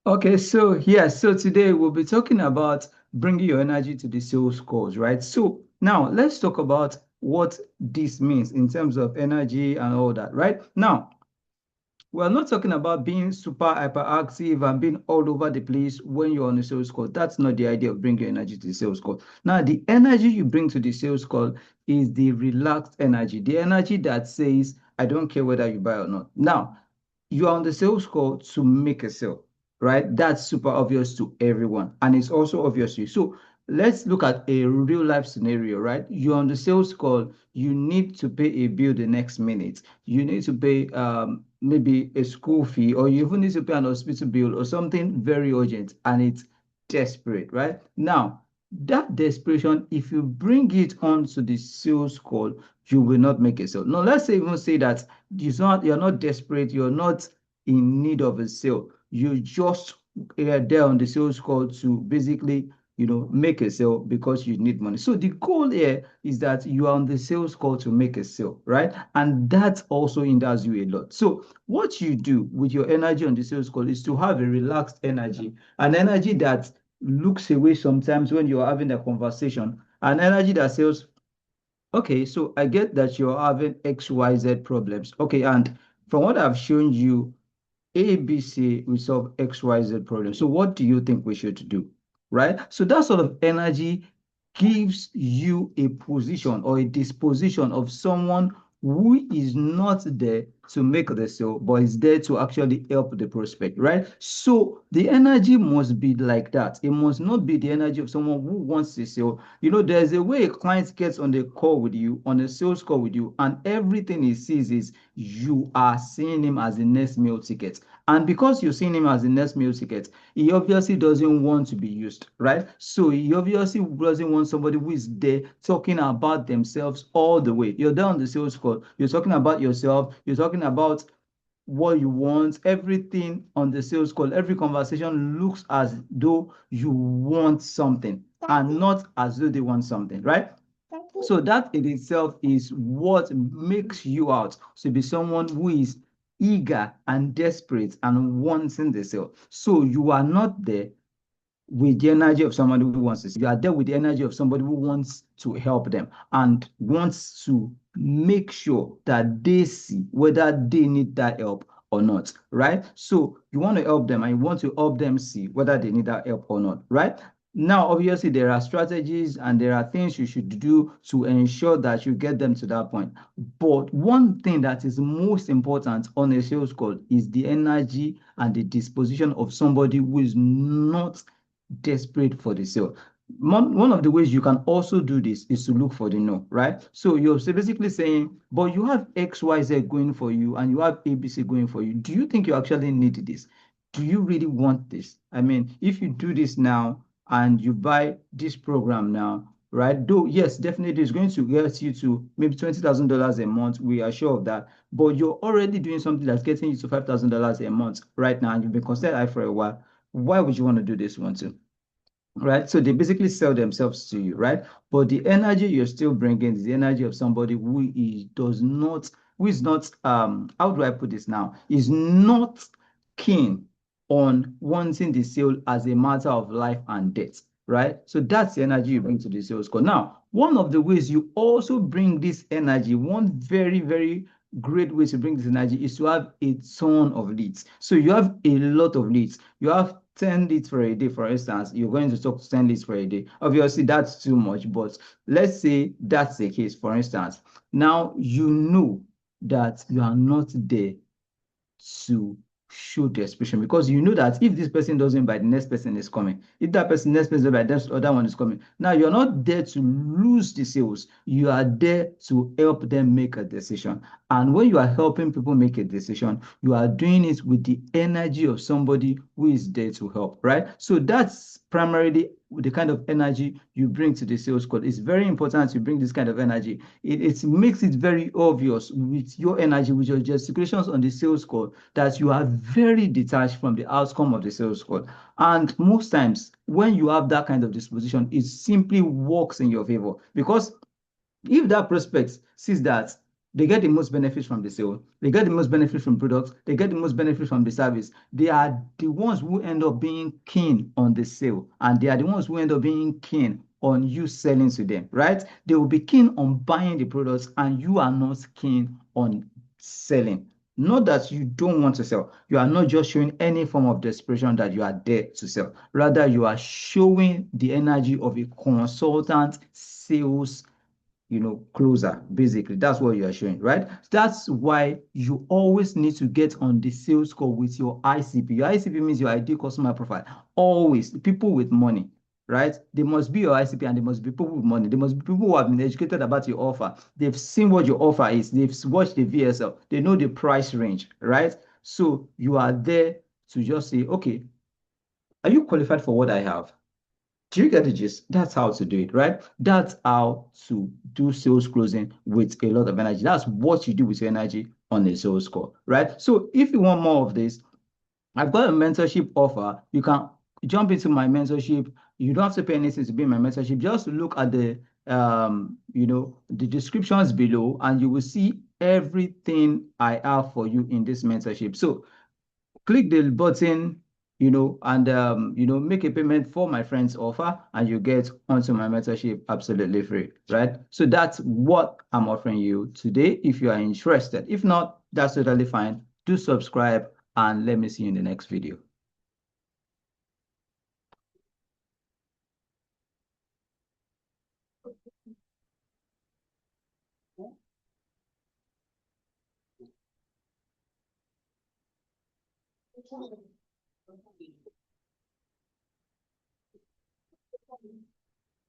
Okay, so yeah, so today we'll be talking about bringing your energy to the sales calls, right? So now let's talk about what this means in terms of energy and all that, right? Now, we're not talking about being super hyperactive and being all over the place when you're on a sales call. That's not the idea of bringing energy to the sales call. Now, the energy you bring to the sales call is the relaxed energy, the energy that says, I don't care whether you buy or not. Now, you are on the sales call to make a sale, right? That's super obvious to everyone. And it's also obvious to you. So let's look at a real life scenario, right? You're on the sales call, you need to pay a bill the next minute. You need to pay maybe a school fee, or you even need to pay an hospital bill or something very urgent, and it's desperate, right? Now, that desperation, if you bring it onto the sales call, you will not make a sale. Now, let's say even say that you're not desperate, you're not in need of a sale. You just are there on the sales call to basically, make a sale because you need money. So the goal here is that you are on the sales call to make a sale, right? And that also hinders you a lot. So what you do with your energy on the sales call is to have a relaxed energy, an energy that looks away sometimes when you're having a conversation, an energy that says, okay, so I get that you're having XYZ problems. Okay, and from what I've shown you, ABC will solve XYZ problem. So what do you think we should do? Right? So that sort of energy gives you a position or a disposition of someone who is not there to make the sale, but is there to actually help the prospect, right? So the energy must be like that. It must not be the energy of someone who wants to sell. There's a way a client gets on the call with you, on a sales call with you, and everything he sees is you are seeing him as the next meal ticket. And because you're seeing him as the next meal ticket, he obviously doesn't want to be used, right? So he obviously doesn't want somebody who is there talking about themselves all the way. You're there on the sales call, you're talking about yourself, you're talking about what you want, everything on the sales call, every conversation looks as though you want something and not as though they want something, right? So that in itself is what makes you out to be someone who is eager and desperate and wanting the sale. So you are not there with the energy of somebody who wants to see. You are there with the energy of somebody who wants to help them and wants to make sure that they see whether they need that help or not, right? So you want to help them and you want to help them see whether they need that help or not, right? Now, obviously, there are strategies and there are things you should do to ensure that you get them to that point. But one thing that is most important on a sales call is the energy and the disposition of somebody who is not desperate for the sale. One of the ways you can also do this is to look for the no, right? So you're basically saying, but you have XYZ going for you and you have ABC going for you. Do you think you actually need this? Do you really want this? I mean, if you do this now and you buy this program now, right? Though, yes, definitely it's going to get you to maybe $20,000 a month. We are sure of that. But you're already doing something that's getting you to $5,000 a month right now, and you've been considered high for a while. Why would you want to do this one too? Right? So they basically sell themselves to you, right? But the energy you're still bringing is the energy of somebody who is not, how do I put this now? Is not keen on wanting the sale as a matter of life and death, right? So that's the energy you bring to the sales call. Now, one of the ways you also bring this energy, one very, very great way to bring this energy is to have a ton of leads. So you have a lot of leads. You have 10 leads for a day, for instance. You're going to talk to 10 leads for a day. Obviously, that's too much, but let's say that's the case, for instance. Now you know that you are not there to show desperation, because you know that if this person doesn't buy, the next person is coming. If that person, next person doesn't buy, the other one is coming. Now you're not there to lose the sales. You are there to help them make a decision. And when you are helping people make a decision, you are doing it with the energy of somebody who is there to help, right? So that's primarily the kind of energy you bring to the sales call. It's very important you bring this kind of energy. It makes it very obvious with your energy, with your gesticulations on the sales call, that you are very detached from the outcome of the sales call. And most times, when you have that kind of disposition, it simply works in your favor, because if that prospect sees that They get the most benefits from the sale. They get the most benefits from products. They get the most benefits from the service. They are the ones who end up being keen on the sale, and they are the ones who end up being keen on you selling to them, right? They will be keen on buying the products, and you are not keen on selling. Not that you don't want to sell. You are not just showing any form of desperation that you are there to sell. Rather, you are showing the energy of a consultant sales, closer. Basically, that's what you are showing, right? That's why you always need to get on the sales call with your ICP. Your ICP means your ideal customer profile. Always people with money, right? They must be your ICP, and they must be people with money. They must be people who have been educated about your offer. They've seen what your offer is. They've watched the VSL. They know the price range, right? So you are there to just say, okay, are you qualified for what I have? Do you get the gist? That's how to do it, right? That's how to do sales closing with a lot of energy. That's what you do with your energy on a sales call, right? So if you want more of this, I've got a mentorship offer. You can jump into my mentorship. You don't have to pay anything to be in my mentorship. Just look at the descriptions below, and you will see everything I have for you in this mentorship. So click the button, and make a payment for my friend's offer, and you get onto my mentorship absolutely free, right? So that's what I'm offering you today if you are interested. If not, that's totally fine. Do subscribe, and let me see you in the next video.